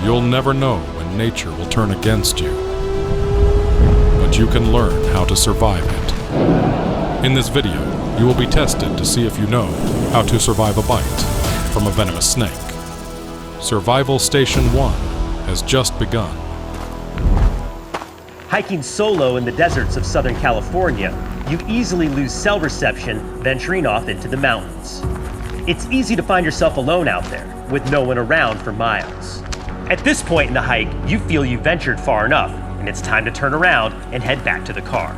You'll never know when nature will turn against you, but you can learn how to survive it. In this video, you will be tested to see if you know how to survive a bite from a venomous snake. Survival Station 1 has just begun. Hiking solo in the deserts of Southern California, you easily lose cell reception venturing off into the mountains. It's easy to find yourself alone out there, with no one around for miles. At this point in the hike, you feel you ventured far enough, and it's time to turn around and head back to the car.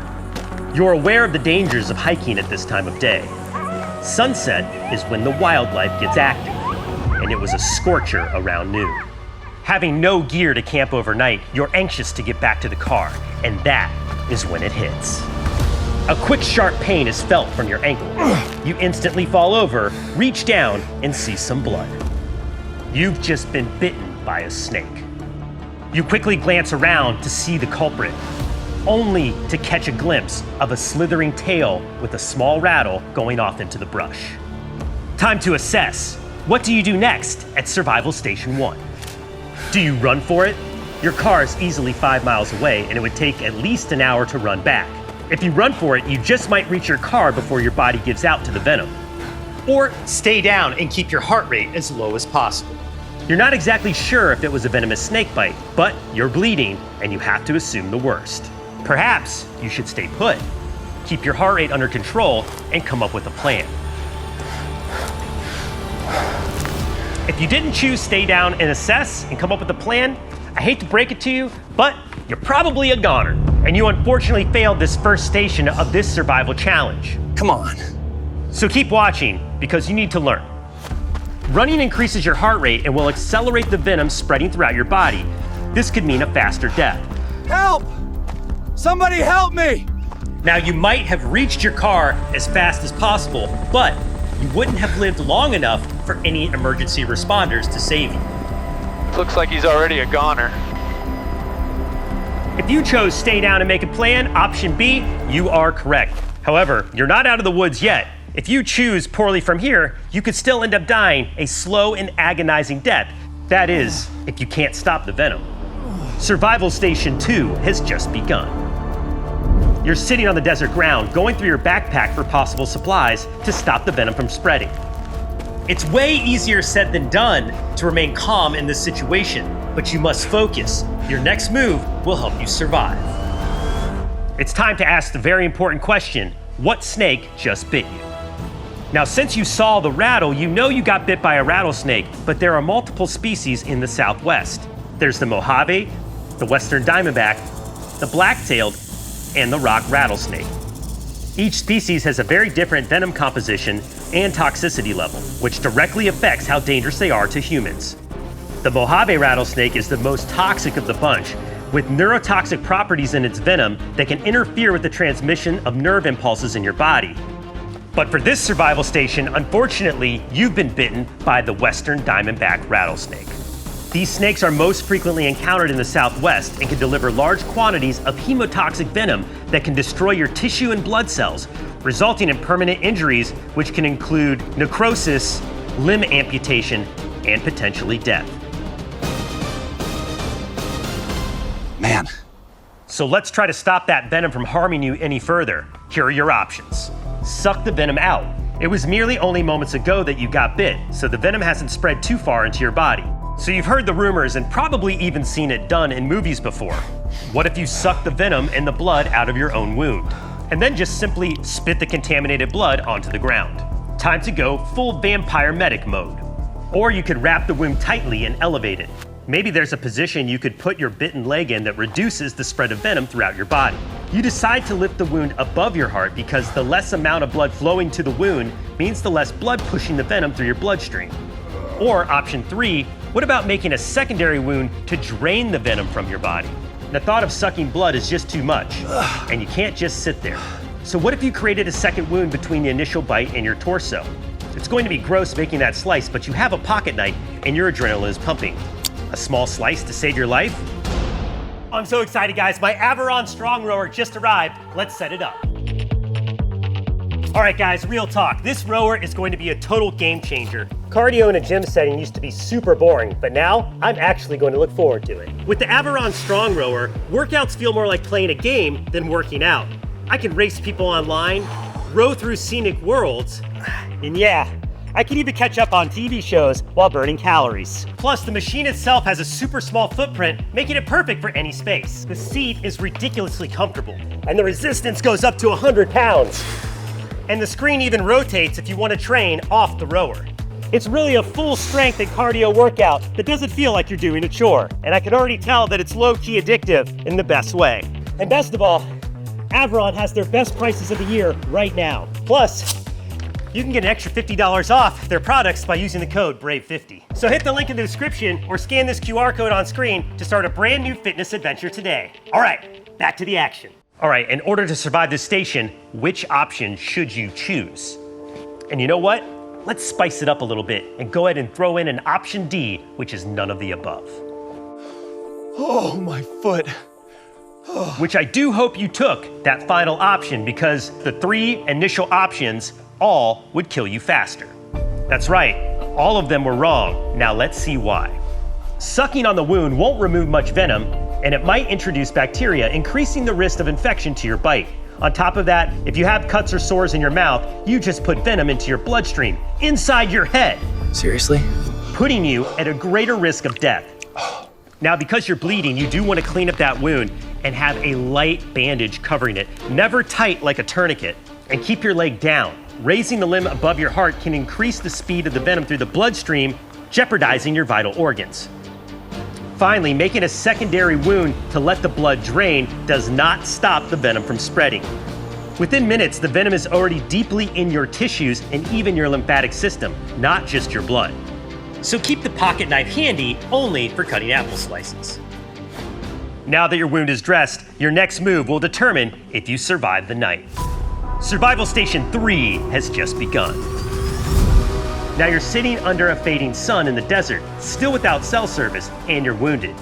You're aware of the dangers of hiking at this time of day. Sunset is when the wildlife gets active, and it was a scorcher around noon. Having no gear to camp overnight, you're anxious to get back to the car, and that is when it hits. A quick sharp pain is felt from your ankle. You instantly fall over, reach down, and see some blood. You've just been bitten by a snake. You quickly glance around to see the culprit, only to catch a glimpse of a slithering tail with a small rattle going off into the brush. Time to assess. What do you do next at Survival Station 1? Do you run for it? Your car is easily 5 miles away, and it would take at least an hour to run back. If you run for it, you just might reach your car before your body gives out to the venom. Or stay down and keep your heart rate as low as possible. You're not exactly sure if it was a venomous snake bite, but you're bleeding and you have to assume the worst. Perhaps you should stay put, keep your heart rate under control, and come up with a plan. If you didn't choose stay down and assess and come up with a plan, I hate to break it to you, but you're probably a goner, and you unfortunately failed this first station of this survival challenge. Come on. So keep watching, because you need to learn. Running increases your heart rate and will accelerate the venom spreading throughout your body. This could mean a faster death. Help! Somebody help me! Now, you might have reached your car as fast as possible, but you wouldn't have lived long enough for any emergency responders to save you. Looks like he's already a goner. If you chose stay down and make a plan, option B, you are correct. However, you're not out of the woods yet. If you choose poorly from here, you could still end up dying a slow and agonizing death. That is, if you can't stop the venom. Survival Station 2 has just begun. You're sitting on the desert ground, going through your backpack for possible supplies to stop the venom from spreading. It's way easier said than done to remain calm in this situation, but you must focus. Your next move will help you survive. It's time to ask the very important question: what snake just bit you? Now, since you saw the rattle, you know you got bit by a rattlesnake, but there are multiple species in the Southwest. There's the Mojave, the Western Diamondback, the black-tailed, and the rock rattlesnake. Each species has a very different venom composition and toxicity level, which directly affects how dangerous they are to humans. The Mojave rattlesnake is the most toxic of the bunch, with neurotoxic properties in its venom that can interfere with the transmission of nerve impulses in your body. But for this survival station, unfortunately, you've been bitten by the Western Diamondback rattlesnake. These snakes are most frequently encountered in the Southwest and can deliver large quantities of hemotoxic venom that can destroy your tissue and blood cells, resulting in permanent injuries, which can include necrosis, limb amputation, and potentially death. Man. So let's try to stop that venom from harming you any further. Here are your options. Suck the venom out. It was merely only moments ago that you got bit, so the venom hasn't spread too far into your body. So you've heard the rumors and probably even seen it done in movies before. What if you suck the venom and the blood out of your own wound, and then just simply spit the contaminated blood onto the ground? Time to go full vampire medic mode. Or you could wrap the wound tightly and elevate it. Maybe there's a position you could put your bitten leg in that reduces the spread of venom throughout your body. You decide to lift the wound above your heart because the less amount of blood flowing to the wound means the less blood pushing the venom through your bloodstream. Or option 3, what about making a secondary wound to drain the venom from your body? The thought of sucking blood is just too much, and you can't just sit there. So what if you created a second wound between the initial bite and your torso? It's going to be gross making that slice, but you have a pocket knife and your adrenaline is pumping. A small slice to save your life? I'm so excited, guys. My Averon Strong Rower just arrived. Let's set it up. All right, guys, real talk. This rower is going to be a total game changer. Cardio in a gym setting used to be super boring, but now I'm actually going to look forward to it. With the Averon Strong Rower, workouts feel more like playing a game than working out. I can race people online, row through scenic worlds, and yeah, I can even catch up on TV shows while burning calories. Plus, the machine itself has a super small footprint, making it perfect for any space. The seat is ridiculously comfortable, and the resistance goes up to 100 pounds. And the screen even rotates if you want to train off the rower. It's really a full strength and cardio workout that doesn't feel like you're doing a chore. And I can already tell that it's low-key addictive in the best way. And best of all, Averon has their best prices of the year right now. Plus, you can get an extra $50 off their products by using the code BRAVE50. So hit the link in the description or scan this QR code on screen to start a brand new fitness adventure today. All right, back to the action. All right, in order to survive this station, which option should you choose? And you know what? Let's spice it up a little bit and go ahead and throw in an option D, which is none of the above. Oh, my foot. Which I do hope you took that final option, because the 3 initial options all would kill you faster. That's right, all of them were wrong. Now let's see why. Sucking on the wound won't remove much venom, and it might introduce bacteria, increasing the risk of infection to your bite. On top of that, if you have cuts or sores in your mouth, you just put venom into your bloodstream, inside your head. Seriously? Putting you at a greater risk of death. Now, because you're bleeding, you do want to clean up that wound and have a light bandage covering it, never tight like a tourniquet, and keep your leg down. Raising the limb above your heart can increase the speed of the venom through the bloodstream, jeopardizing your vital organs. Finally, making a secondary wound to let the blood drain does not stop the venom from spreading. Within minutes, the venom is already deeply in your tissues and even your lymphatic system, not just your blood. So keep the pocket knife handy only for cutting apple slices. Now that your wound is dressed, your next move will determine if you survive the night. Survival Station 3 has just begun. Now you're sitting under a fading sun in the desert, still without cell service, and you're wounded.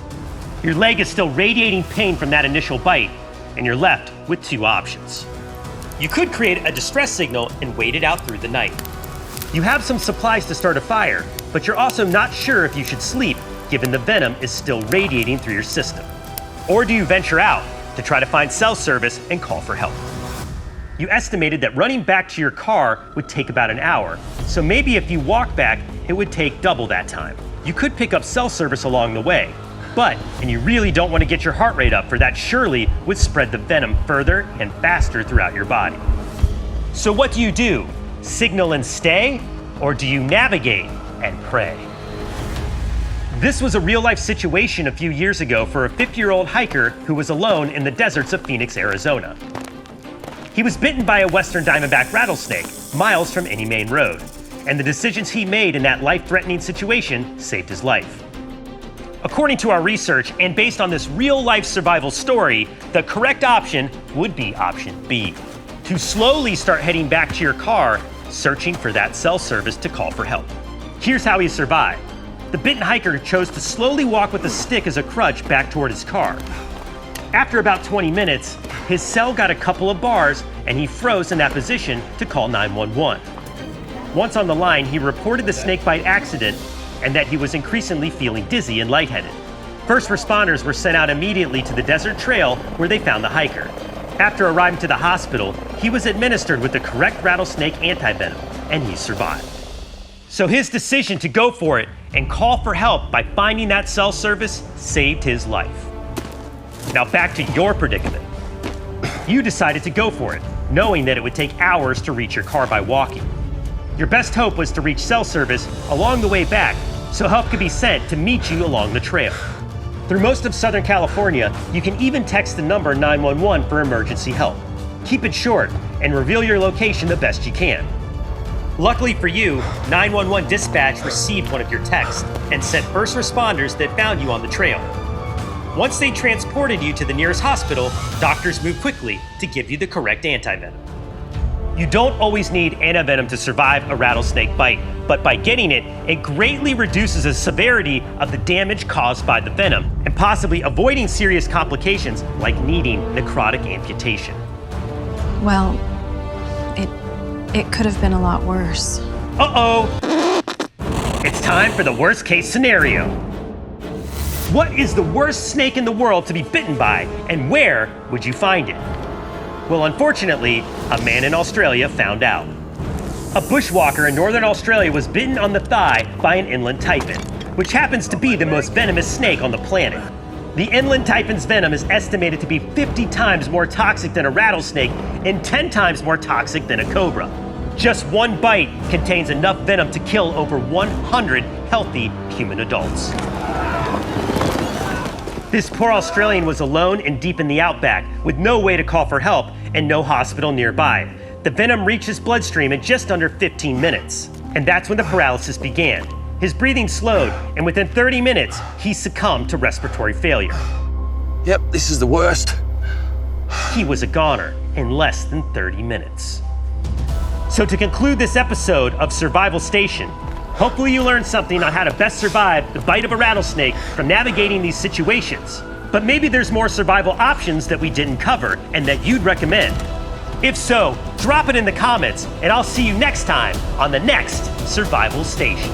Your leg is still radiating pain from that initial bite, and you're left with 2 options. You could create a distress signal and wait it out through the night. You have some supplies to start a fire, but you're also not sure if you should sleep, given the venom is still radiating through your system. Or do you venture out to try to find cell service and call for help? You estimated that running back to your car would take about an hour, so maybe if you walk back, it would take double that time. You could pick up cell service along the way, and you really don't want to get your heart rate up, for that surely would spread the venom further and faster throughout your body. So what do? Signal and stay, or do you navigate and pray? This was a real-life situation a few years ago for a 50-year-old hiker who was alone in the deserts of Phoenix, Arizona. He was bitten by a western diamondback rattlesnake, miles from any main road, and the decisions he made in that life-threatening situation saved his life. According to our research, and based on this real-life survival story, the correct option would be option B, to slowly start heading back to your car, searching for that cell service to call for help. Here's how he survived. The bitten hiker chose to slowly walk with a stick as a crutch back toward his car. After about 20 minutes, his cell got a couple of bars and he froze in that position to call 911. Once on the line, he reported the snakebite accident and that he was increasingly feeling dizzy and lightheaded. First responders were sent out immediately to the desert trail where they found the hiker. After arriving to the hospital, he was administered with the correct rattlesnake antivenom, and he survived. So his decision to go for it and call for help by finding that cell service saved his life. Now back to your predicament. You decided to go for it, knowing that it would take hours to reach your car by walking. Your best hope was to reach cell service along the way back, so help could be sent to meet you along the trail. Through most of Southern California, you can even text the number 911 for emergency help. Keep it short and reveal your location the best you can. Luckily for you, 911 dispatch received one of your texts and sent first responders that found you on the trail. Once they transported you to the nearest hospital, doctors moved quickly to give you the correct antivenom. You don't always need antivenom to survive a rattlesnake bite, but by getting it, it greatly reduces the severity of the damage caused by the venom and possibly avoiding serious complications like needing necrotic amputation. Well, it It could have been a lot worse. Uh-oh! It's time for the worst case scenario. What is the worst snake in the world to be bitten by, and where would you find it? Well, unfortunately, a man in Australia found out. A bushwalker in northern Australia was bitten on the thigh by an inland taipan, which happens to be the most venomous snake on the planet. The inland taipan's venom is estimated to be 50 times more toxic than a rattlesnake and 10 times more toxic than a cobra. Just one bite contains enough venom to kill over 100 healthy human adults. This poor Australian was alone and deep in the outback, with no way to call for help and no hospital nearby. The venom reached his bloodstream in just under 15 minutes. And that's when the paralysis began. His breathing slowed, and within 30 minutes, he succumbed to respiratory failure. Yep, this is the worst. He was a goner in less than 30 minutes. So to conclude this episode of Survival Station, hopefully you learned something on how to best survive the bite of a rattlesnake from navigating these situations. But maybe there's more survival options that we didn't cover and that you'd recommend. If so, drop it in the comments, and I'll see you next time on the next Survival Station.